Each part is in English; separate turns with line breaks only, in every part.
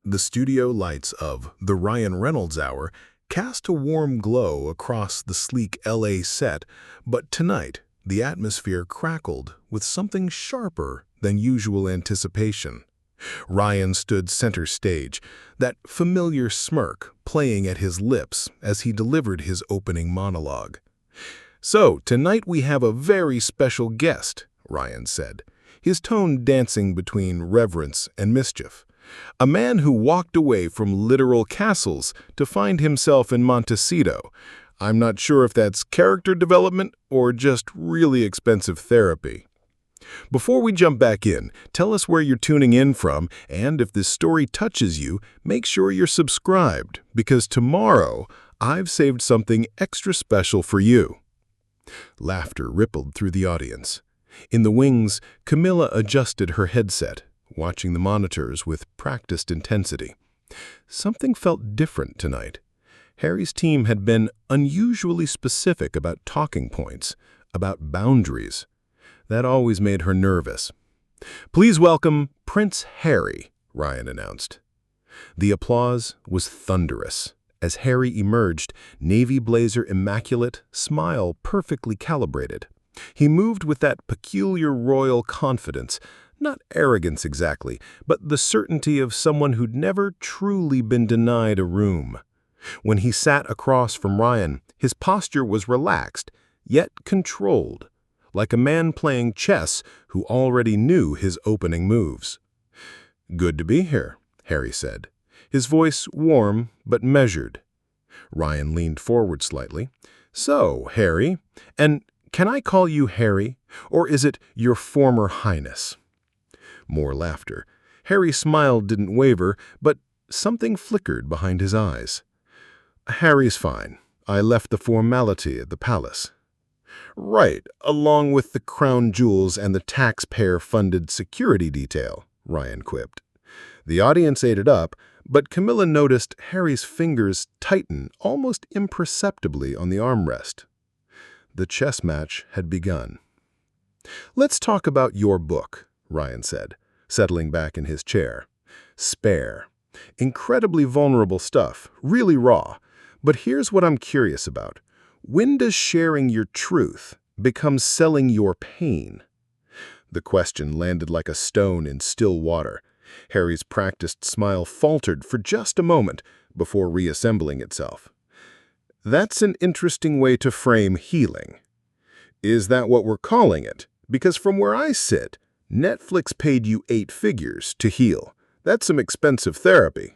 The studio lights of The Ryan Reynolds Hour cast a warm glow across the sleek LA set, but tonight the atmosphere crackled with something sharper than usual anticipation. Ryan stood center stage, that familiar smirk playing at his lips as he delivered his opening monologue. "So, tonight we have a very special guest," Ryan said, his tone dancing between reverence and mischief. "A man who walked away from literal castles to find himself in Montecito. I'm not sure if that's character development or just really expensive therapy." Before we jump back in, tell us where you're tuning in from, and if this story touches you, make sure you're subscribed, because tomorrow I've saved something extra special for you. Laughter rippled through the audience. In the wings, Camilla adjusted her headset, watching the monitors with practiced intensity. Something felt different tonight. Harry's team had been unusually specific about talking points, about boundaries. That always made her nervous. "Please welcome Prince Harry," Ryan announced. The applause was thunderous. As Harry emerged, navy blazer immaculate, smile perfectly calibrated. He moved with that peculiar royal confidence, not arrogance exactly, but the certainty of someone who'd never truly been denied a room. When he sat across from Ryan, his posture was relaxed, yet controlled, like a man playing chess who already knew his opening moves. "Good to be here," Harry said, his voice warm but measured. Ryan leaned forward slightly. "So, Harry, and can I call you Harry, or is it Your Former Highness?" More laughter. Harry's smile didn't waver, but something flickered behind his eyes. "Harry's fine. I left the formality at the palace." "Right, along with the crown jewels and the taxpayer-funded security detail," Ryan quipped. The audience ate it up, but Camilla noticed Harry's fingers tighten almost imperceptibly on the armrest. The chess match had begun. "Let's talk about your book," Ryan said, settling back in his chair. "Spare. Incredibly vulnerable stuff, really raw. But here's what I'm curious about. When does sharing your truth become selling your pain?" The question landed like a stone in still water. Harry's practiced smile faltered for just a moment before reassembling itself. "That's an interesting way to frame healing." "Is that what we're calling it? Because from where I sit, Netflix paid you 8 figures to heal. That's some expensive therapy."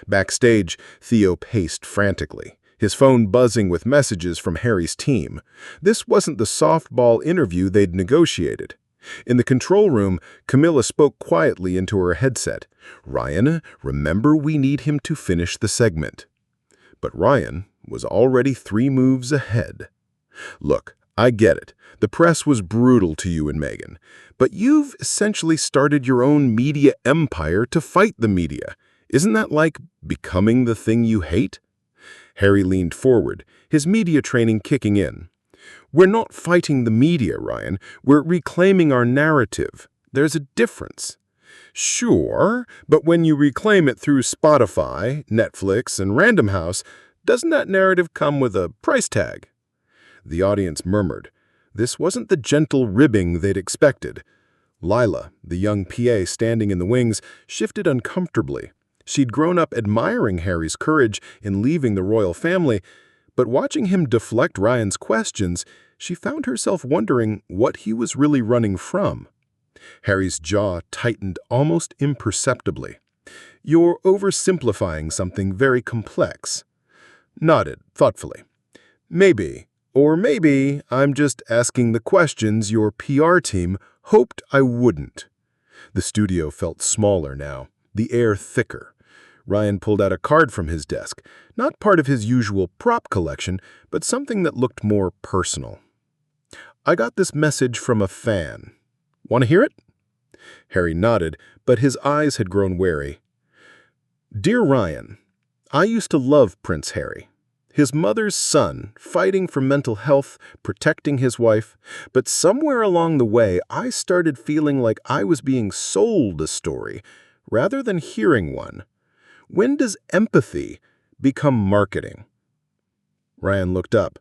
Backstage, Theo paced frantically, his phone buzzing with messages from Harry's team. This wasn't the softball interview they'd negotiated. In the control room, Camilla spoke quietly into her headset. "Ryan, remember we need him to finish the segment." But Ryan was already 3 moves ahead. "Look, I get it. The press was brutal to you and Meghan. But you've essentially started your own media empire to fight the media. Isn't that like becoming the thing you hate?" Harry leaned forward, his media training kicking in. "We're not fighting the media, Ryan. We're reclaiming our narrative. There's a difference." "Sure, but when you reclaim it through Spotify, Netflix, and Random House, doesn't that narrative come with a price tag?" The audience murmured. This wasn't the gentle ribbing they'd expected. Lila, the young PA standing in the wings, shifted uncomfortably. She'd grown up admiring Harry's courage in leaving the royal family, but watching him deflect Ryan's questions, she found herself wondering what he was really running from. Harry's jaw tightened almost imperceptibly. "You're oversimplifying something very complex." Nodded thoughtfully. "Maybe, or maybe I'm just asking the questions your PR team hoped I wouldn't." The studio felt smaller now, the air thicker. Ryan pulled out a card from his desk, not part of his usual prop collection, but something that looked more personal. "I got this message from a fan. Want to hear it?" Harry nodded, but his eyes had grown wary. "Dear Ryan, I used to love Prince Harry. His mother's son, fighting for mental health, protecting his wife, but somewhere along the way I started feeling like I was being sold a story rather than hearing one.
When does empathy become marketing? Ryan looked up.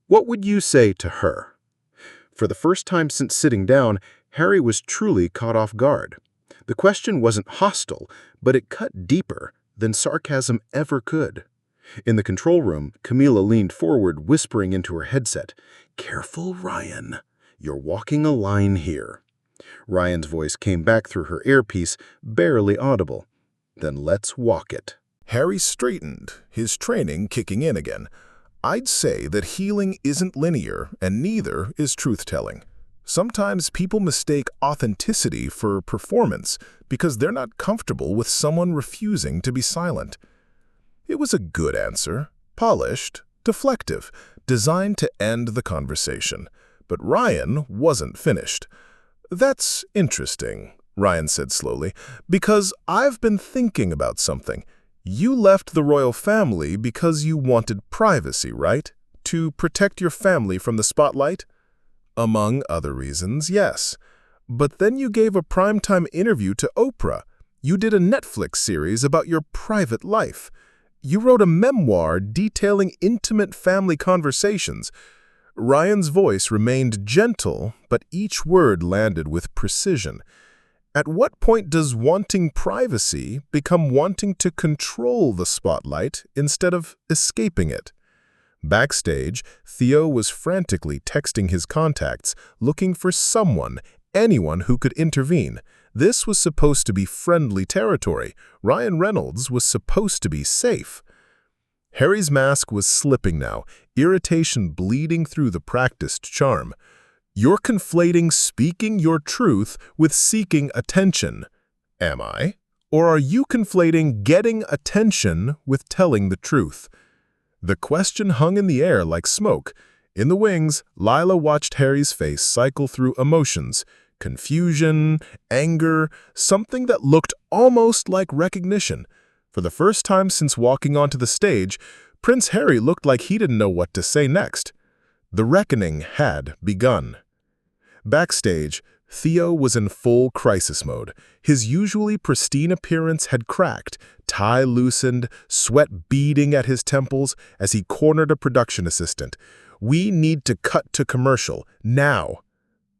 What would you say to her? For the first time since sitting down, Harry was truly caught off guard. The question wasn't hostile, but it cut deeper than sarcasm ever could. In the control room, Camilla leaned forward, whispering into her headset, "Careful, Ryan. You're walking a line here." Ryan's voice came back through her earpiece, barely audible. "Then let's walk it."
Harry straightened, his training kicking in again. I'd say that healing isn't linear, and neither is truth-telling. Sometimes people mistake authenticity for performance because they're not comfortable with someone refusing to be silent. It was a good answer, polished, deflective, designed to end the conversation. But Ryan wasn't finished. "That's interesting," Ryan said slowly, "because I've been thinking about something. You left the royal family because you wanted privacy, right? To protect your family from the spotlight?" "Among other reasons, yes. But then you gave a primetime interview to Oprah. You did a Netflix series about your private life. You wrote a memoir detailing intimate family conversations." Ryan's voice remained gentle, but each word landed with precision. At what point does wanting privacy become wanting to control the spotlight instead of escaping it? Backstage, Theo was frantically texting his contacts, looking for someone, anyone who could intervene. This was supposed to be friendly territory. Ryan Reynolds was supposed to be safe. Harry's mask was slipping now, irritation bleeding through the practiced charm. "You're conflating speaking your truth with seeking attention. Am I? Or are you conflating getting attention with telling the truth?" The question hung in the air like smoke. In the wings, Lila watched Harry's face cycle through emotions. Confusion, anger, something that looked almost like recognition. For the first time since walking onto the stage, Prince Harry looked like he didn't know what to say next. The reckoning had begun. Backstage, Theo was in full crisis mode. His usually pristine appearance had cracked, tie loosened, sweat beading at his temples as he cornered a production assistant. "We need to cut to commercial, now."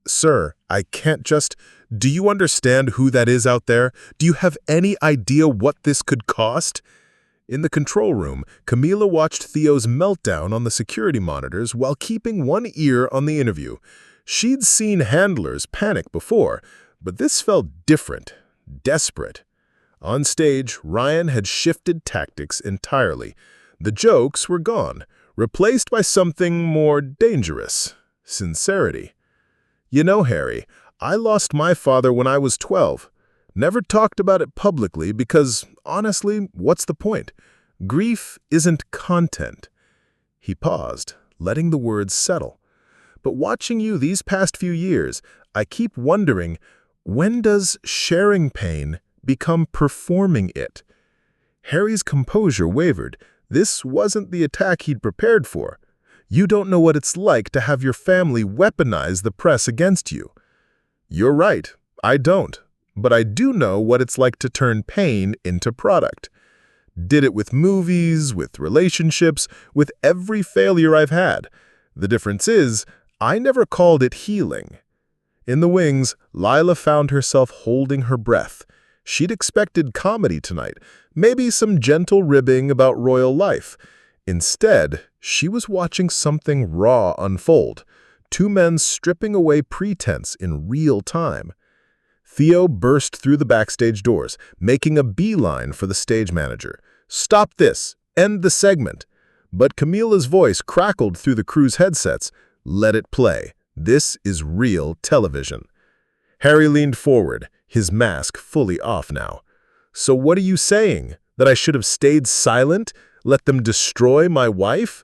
"Sir, I can't just... Do you understand who that is out there? Do you have any idea what this could cost?" In the control room, Camilla watched Theo's meltdown on the security monitors while keeping one ear on the interview. She'd seen handlers panic before, but this felt different, desperate. On stage, Ryan had shifted tactics entirely. The jokes were gone, replaced by something more dangerous: sincerity. "You know, Harry, I lost my father when I was 12. Never talked about it publicly because, honestly, what's the point? Grief isn't content." He paused, letting the words settle. "But watching you these past few years, I keep wondering, when does sharing pain become performing it?" Harry's composure wavered. This wasn't the attack he'd prepared for. "You don't know what it's like to have your family weaponize the press against you." "You're right, I don't. But I do know what it's like to turn pain into product. Did it with movies, with relationships, with every failure I've had. The difference is, I never called it healing." In the wings, Lila found herself holding her breath. She'd expected comedy tonight, maybe some gentle ribbing about royal life. Instead, she was watching something raw unfold. Two men stripping away pretense in real time. Theo burst through the backstage doors, making a beeline for the stage manager. "Stop this! End the segment!" But Camilla's voice crackled through the crew's headsets. "Let it play. This is real television." Harry leaned forward, his mask fully off now. "So what are you saying? That I should have stayed silent? Let them destroy my wife?"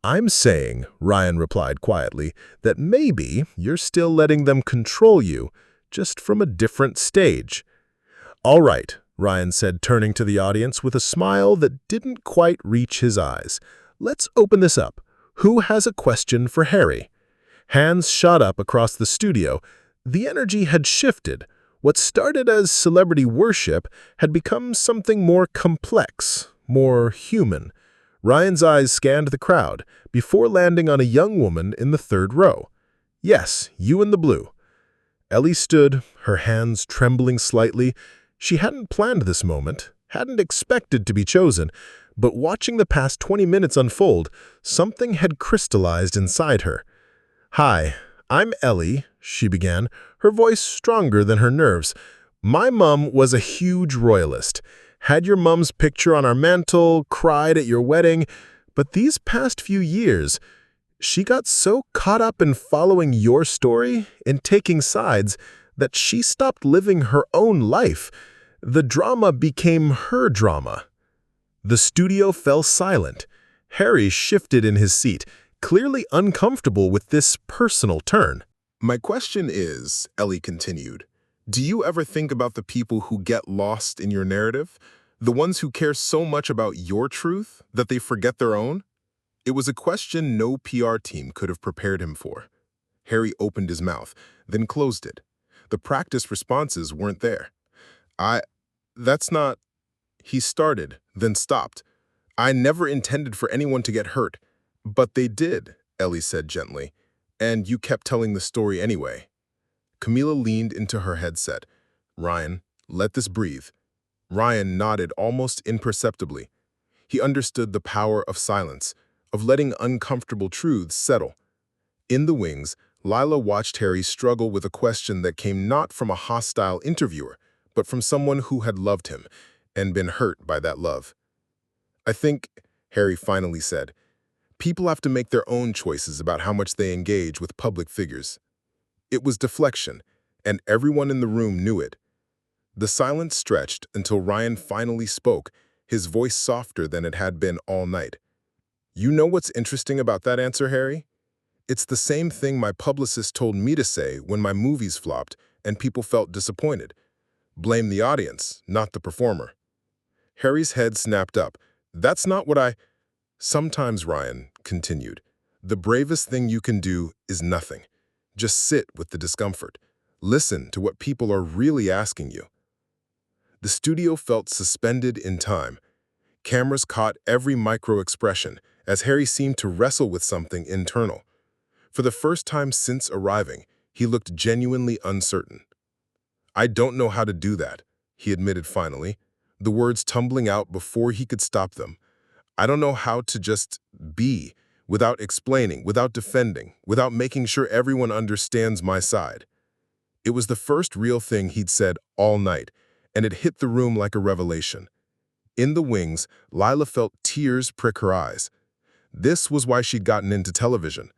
"I'm saying," Ryan replied quietly, "that maybe you're still letting them control you, just from a different stage." "All right," Ryan said, turning to the audience with a smile that didn't quite reach his eyes. "Let's open this up. Who has a question for Harry?" Hands shot up across the studio. The energy had shifted. What started as celebrity worship had become something more complex, more human. Ryan's eyes scanned the crowd before landing on a young woman in the third row. Yes, you in the blue. Ellie stood, her hands trembling slightly. She hadn't planned this moment, hadn't expected to be chosen, but watching the past 20 minutes unfold, something had crystallized inside her. "Hi, I'm Ellie," she began, her voice stronger than her nerves. "My mom was a huge royalist. Had your mom's picture on our mantle, cried at your wedding, but these past few years, she got so caught up in following your story and taking sides that she stopped living her own life. The drama became her drama." The studio fell silent. Harry shifted in his seat, clearly uncomfortable with this personal turn.
My question is, Ellie continued, do you ever think about the people who get lost in your narrative? The ones who care so much about your truth that they forget their own? It was a question no PR team could have prepared him for. Harry opened his mouth, then closed it. The practiced responses weren't there. That's not... He started, then stopped. I never intended for anyone to get hurt. But they did, Ellie said gently. And you kept telling the story anyway. Camilla leaned into her headset. Ryan, let this breathe. Ryan nodded almost imperceptibly. He understood the power of silence, of letting uncomfortable truths settle. In the wings, Lila watched Harry struggle with a question that came not from a hostile interviewer, but from someone who had loved him and been hurt by that love. I think, Harry finally said, people have to make their own choices about how much they engage with public figures. It was deflection, and everyone in the room knew it. The silence stretched until Ryan finally spoke, his voice softer than it had been all night. You know what's interesting about that answer, Harry? It's the same thing my publicist told me to say when my movies flopped and people felt disappointed. Blame the audience, not the performer. Harry's head snapped up. That's not what I... Sometimes, Ryan continued, the bravest thing you can do is nothing. Just sit with the discomfort. Listen to what people are really asking you. The studio felt suspended in time. Cameras caught every micro-expression as Harry seemed to wrestle with something internal. For the first time since arriving, he looked genuinely uncertain. I don't know how to do that, he admitted finally, the words tumbling out before he could stop them. I don't know how to just be, without explaining, without defending, without making sure everyone understands my side. It was the first real thing he'd said all night, and it hit the room like a revelation. In the wings, Lila felt tears prick her eyes. This was why she'd gotten into television.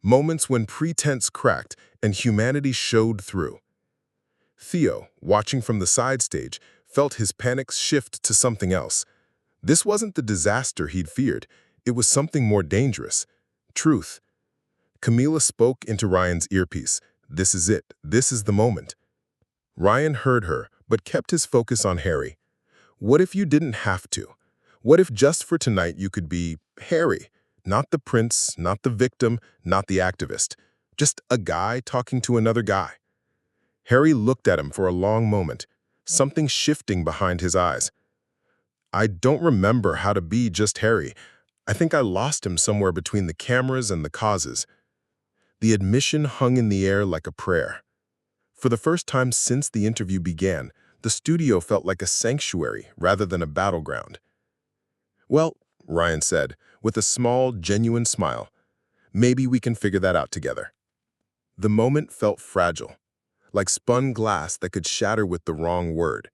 Moments when pretense cracked and humanity showed through. Theo, watching from the side stage, felt his panic shift to something else. This wasn't the disaster he'd feared. It was something more dangerous. Truth. Camilla spoke into Ryan's earpiece. This is it. This is the moment. Ryan heard her, but kept his focus on Harry. What if you didn't have to? What if just for tonight you could be Harry? Not the prince, not the victim, not the activist. Just a guy talking to another guy. Harry looked at him for a long moment, something shifting behind his eyes. I don't remember how to be just Harry. I think I lost him somewhere between the cameras and the causes. The admission hung in the air like a prayer. For the first time since the interview began, the studio felt like a sanctuary rather than a battleground. Well, Ryan said, with a small, genuine smile, maybe we can figure that out together. The moment felt fragile, like spun glass that could shatter with the wrong word.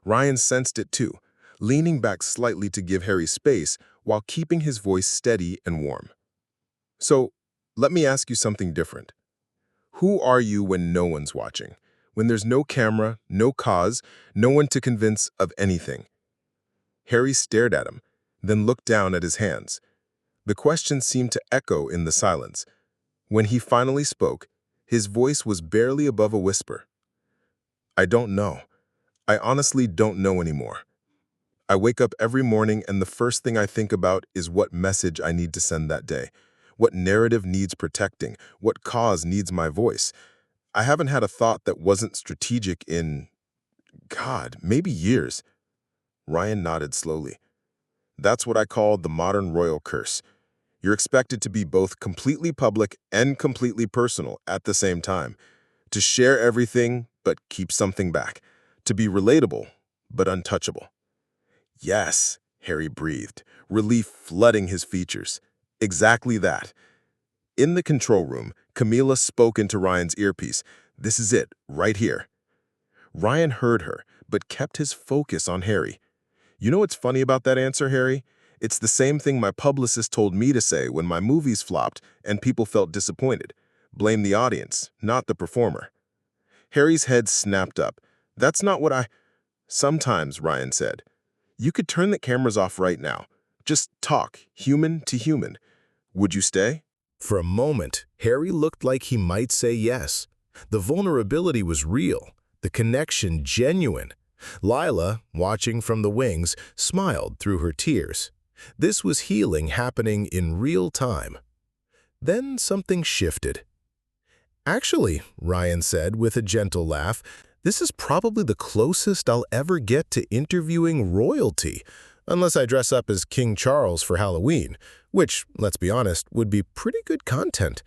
Ryan sensed it too, leaning back slightly to give Harry space while keeping his voice steady and warm. So, let me ask you something different. Who are you when no one's watching? When there's no camera, no cause, no one to convince of anything? Harry stared at him, then looked down at his hands. The question seemed to echo in the silence. When he finally spoke, his voice was barely above a whisper. I don't know. I honestly don't know anymore. I wake up every morning and the first thing I think about is what message I need to send that day. What narrative needs protecting? What cause needs my voice? I haven't had a thought that wasn't strategic in, God, maybe years. Ryan nodded slowly. That's what I call the modern royal curse. You're expected to be both completely public and completely personal at the same time. To share everything, but keep something back. To be relatable, but untouchable. Yes, Harry breathed, relief flooding his features. Exactly that. In the control room, Camila spoke into Ryan's earpiece. This is it, right here. Ryan heard her, but kept his focus on Harry. You know what's funny about that answer, Harry? It's the same thing my publicist told me to say when my movies flopped and people felt disappointed. Blame the audience, not the performer. Harry's head snapped up. That's not what I... Sometimes, Ryan said. You could turn the cameras off right now. Just talk, human to human. Would you stay?
For a moment, Harry looked like he might say yes. The vulnerability was real, the connection genuine. Lila, watching from the wings, smiled through her tears. This was healing happening in real time. Then something shifted. Actually, Ryan said with a gentle laugh, this is probably the closest I'll ever get to interviewing royalty, unless I dress up as King Charles for Halloween, which, let's be honest, would be pretty good content.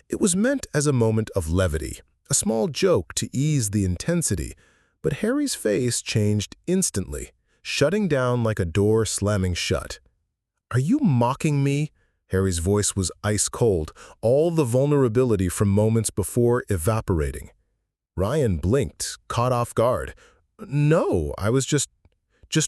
It was meant as a moment of levity, a small joke to ease the intensity, but Harry's face changed instantly, shutting down like a door slamming shut. Are you mocking me? Harry's voice was ice cold, all the vulnerability from moments before evaporating. Ryan blinked, caught off guard. No, I was just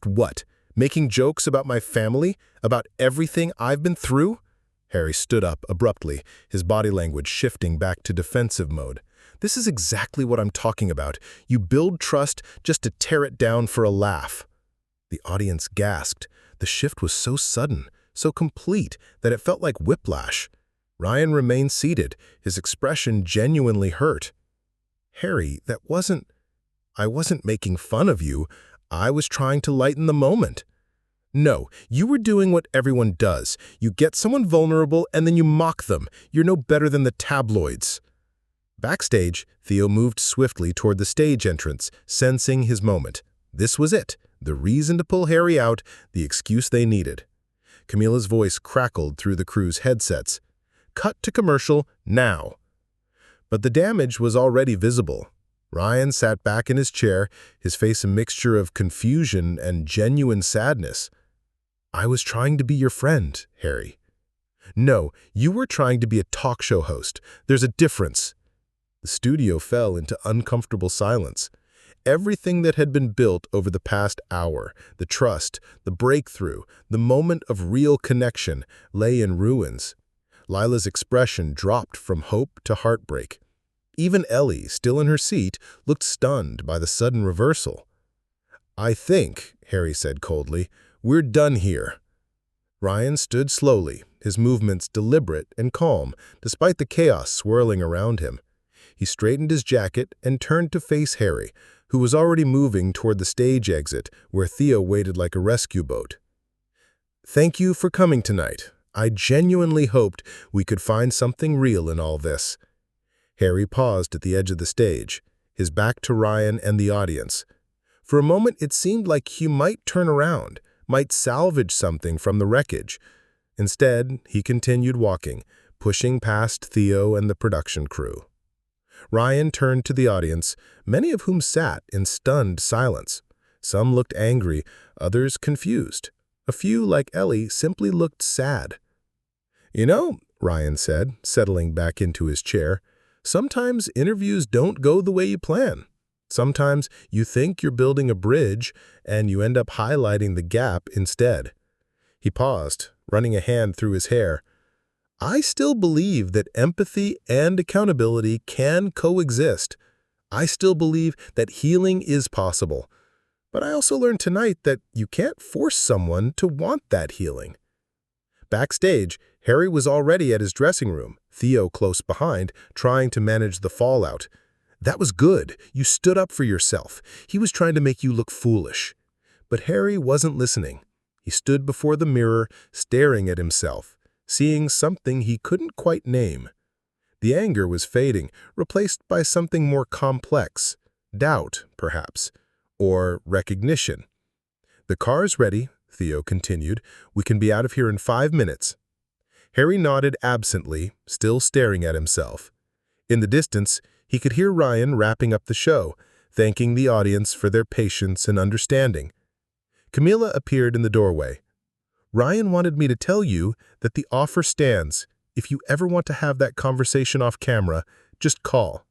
what? Making jokes about my family? About everything I've been through? Harry stood up abruptly, his body language shifting back to defensive mode. This is exactly what I'm talking about. You build trust just to tear it down for a laugh. The audience gasped. The shift was so sudden, so complete, that it felt like whiplash. Ryan remained seated, his expression genuinely hurt. Harry, I wasn't making fun of you. I was trying to lighten the moment. No, you were doing what everyone does. You get someone vulnerable and then you mock them. You're no better than the tabloids. Backstage, Theo moved swiftly toward the stage entrance, sensing his moment. This was it, the reason to pull Harry out, the excuse they needed. Camila's voice crackled through the crew's headsets. Cut to commercial, now. But the damage was already visible. Ryan sat back in his chair, his face a mixture of confusion and genuine sadness. I was trying to be your friend, Harry. No, you were trying to be a talk show host. There's a difference. The studio fell into uncomfortable silence. Everything that had been built over the past hour, the trust, the breakthrough, the moment of real connection, lay in ruins. Lila's expression dropped from hope to heartbreak. Even Ellie, still in her seat, looked stunned by the sudden reversal. I think, Harry said coldly, we're done here. Ryan stood slowly, his movements deliberate and calm, despite the chaos swirling around him. He straightened his jacket and turned to face Harry, who was already moving toward the stage exit, where Theo waited like a rescue boat. Thank you for coming tonight. I genuinely hoped we could find something real in all this. Harry paused at the edge of the stage, his back to Ryan and the audience. For a moment it seemed like he might turn around, might salvage something from the wreckage. Instead, he continued walking, pushing past Theo and the production crew. Ryan turned to the audience, many of whom sat in stunned silence. Some looked angry, others confused. A few, like Ellie, simply looked sad. You know, Ryan said, settling back into his chair, sometimes interviews don't go the way you plan. Sometimes you think you're building a bridge, and you end up highlighting the gap instead. He paused, running a hand through his hair. I still believe that empathy and accountability can coexist. I still believe that healing is possible. But I also learned tonight that you can't force someone to want that healing. Backstage, Harry was already at his dressing room, Theo close behind, trying to manage the fallout. That was good. You stood up for yourself. He was trying to make you look foolish. But Harry wasn't listening. He stood before the mirror, staring at himself, seeing something he couldn't quite name.
The anger was fading, replaced by something more complex. Doubt, perhaps, or recognition. "The car's ready," Theo continued. "We can be out of here in 5 minutes." Harry nodded absently, still staring at himself. In the distance, he could hear Ryan wrapping up the show, thanking the audience for their patience and understanding. Camilla appeared in the doorway. "Ryan wanted me to tell you that the offer stands. If you ever want to have that conversation off camera, just call."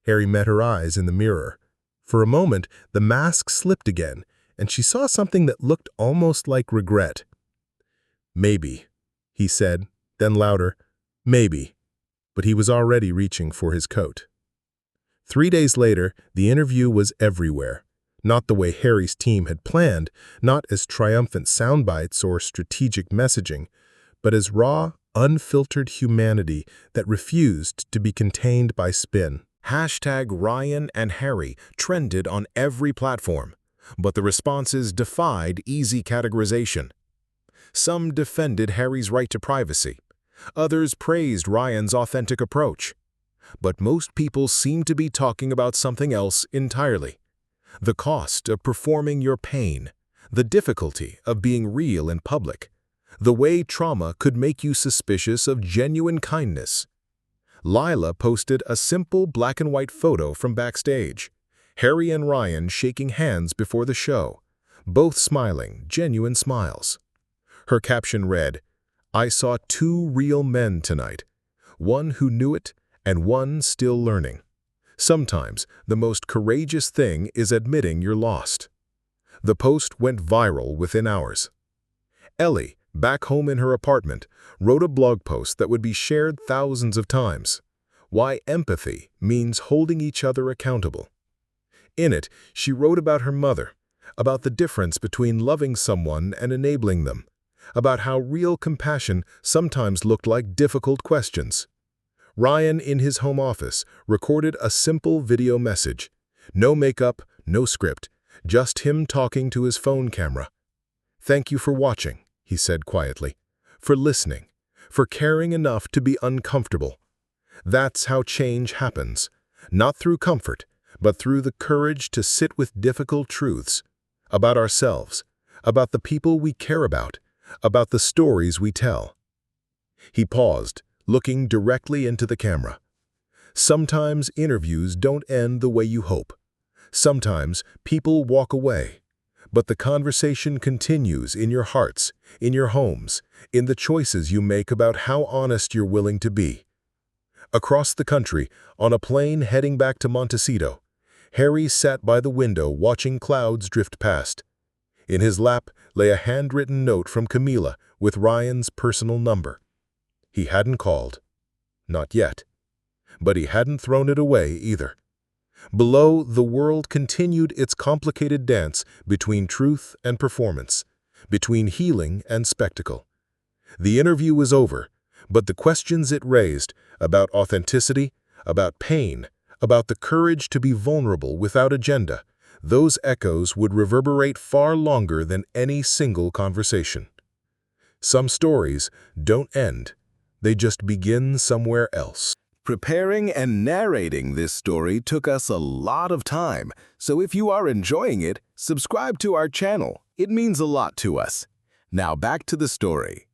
Harry met her eyes in the mirror. For a moment, the mask slipped again, and she saw something that looked almost like regret. "Maybe," he said, then louder, "Maybe." But he was already reaching for his coat. 3 days later, the interview was everywhere. Not the way Harry's team had planned, not as triumphant soundbites or strategic messaging, but as raw, unfiltered humanity that refused to be contained by spin.
#Ryan and Harry trended on every platform, but the responses defied easy categorization. Some defended Harry's right to privacy. Others praised Ryan's authentic approach. But most people seemed to be talking about something else entirely. The cost of performing your pain, the difficulty of being real in public, the way trauma could make you suspicious of genuine kindness. Lila posted a simple black-and-white photo from backstage. Harry and Ryan shaking hands before the show, both smiling, genuine smiles. Her caption read, "I saw 2 real men tonight, one who knew it and one still learning. Sometimes the most courageous thing is admitting you're lost." The post went viral within hours. Ellie, back home in her apartment, wrote a blog post that would be shared thousands of times. Why empathy means holding each other accountable. In it, she wrote about her mother, about the difference between loving someone and enabling them, about how real compassion sometimes looked like difficult questions. Ryan, in his home office, recorded a simple video message. No makeup, no script, just him talking to his phone camera. "Thank you for watching," he said quietly, "for listening, for caring enough to be uncomfortable." That's how change happens, not through comfort, but through the courage to sit with difficult truths about ourselves, about the people we care about the stories we tell. He paused, looking directly into the camera. Sometimes interviews don't end the way you hope. Sometimes people walk away. But the conversation continues in your hearts, in your homes, in the choices you make about how honest you're willing to be. Across the country, on a plane heading back to Montecito, Harry sat by the window watching clouds drift past. In his lap lay a handwritten note from Camilla with Ryan's personal number. He hadn't called. Not yet. But he hadn't thrown it away either. Below, the world continued its complicated dance between truth and performance, between healing and spectacle. The interview was over, but the questions it raised about authenticity, about pain, about the courage to be vulnerable without agenda, those echoes would reverberate far longer than any single conversation. Some stories don't end. They just begin somewhere else. Preparing and narrating this story took us a lot of time, so if you are enjoying it, subscribe to our channel. It means a lot to us. Now back to the story.